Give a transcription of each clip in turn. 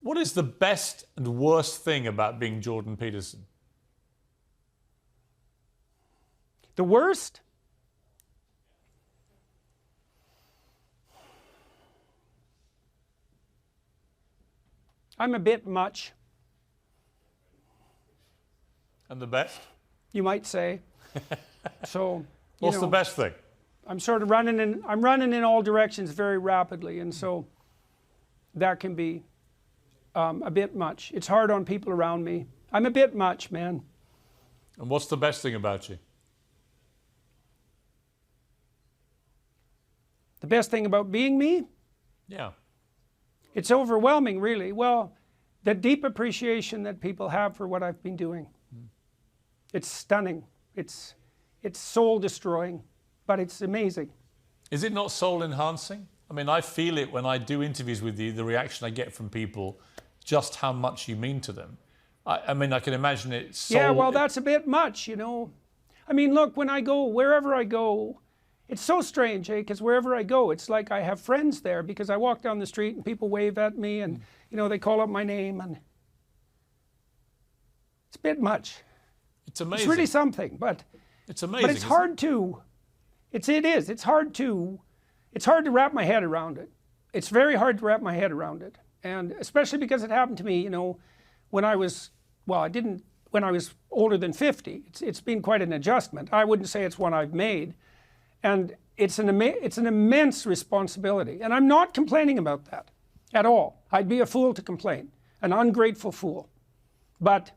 What is the best and worst thing about being Jordan Peterson? The worst? I'm a bit much. And the best? You might say. So, what's the best thing? I'm sort of running in all directions very rapidly, and so that can be a bit much. It's hard on people around me. I'm a bit much, man. And what's the best thing about you? The best thing about being me? Yeah. It's overwhelming, really. Well, the deep appreciation that people have for what I've been doing. It's stunning. It's soul destroying, but it's amazing. Is it not soul enhancing? I mean, I feel it when I do interviews with you, the reaction I get from people, just how much you mean to them. I mean, I can imagine it's soul. Yeah, well, that's a bit much, you know. I mean, look, when I go, wherever I go, it's so strange, eh? Because wherever I go, it's like I have friends there, because I walk down the street and people wave at me and, you know, they call out my name, and it's a bit much. It's amazing. It's really something, but it's amazing. But it's hard to, it's hard to wrap my head around it. It's very hard to wrap my head around it. And especially because it happened to me, you know, when I was, well, when I was older than 50. It's been quite an adjustment. I wouldn't say it's one I've made. And it's an immense responsibility. And I'm not complaining about that at all. I'd be a fool to complain, an ungrateful fool. But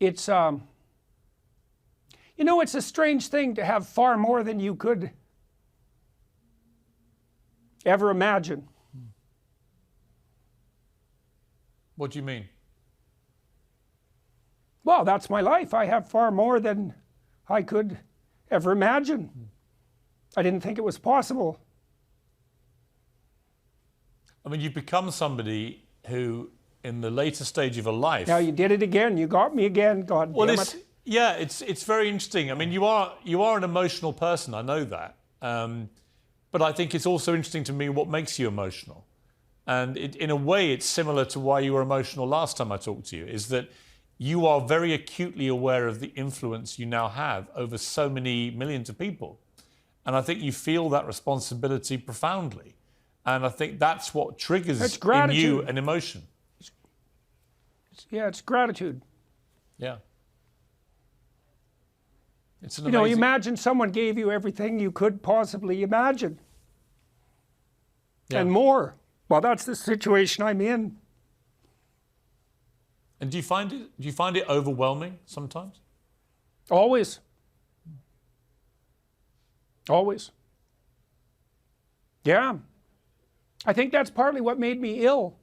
it's, you know, it's a strange thing to have far more than you could ever imagine. What do you mean? Well, that's my life. I have far more than I could ever imagine. I didn't think it was possible. I mean, you've become somebody who, in the later stage of your life... Now you did it again. You got me again, God damn it. Yeah, it's very interesting. I mean, you are an emotional person, I know that. But I think it's also interesting to me what makes you emotional. And in a way, it's similar to why you were emotional last time I talked to you, is that you are very acutely aware of the influence you now have over so many millions of people. And I think you feel that responsibility profoundly. And I think that's what triggers in you an emotion. Yeah, it's gratitude. Yeah. It's an amazing... You know, imagine someone gave you everything you could possibly imagine. Yeah. And more. Well, that's the situation I'm in. And do you find it overwhelming sometimes? Always. Always. Yeah. I think that's partly what made me ill.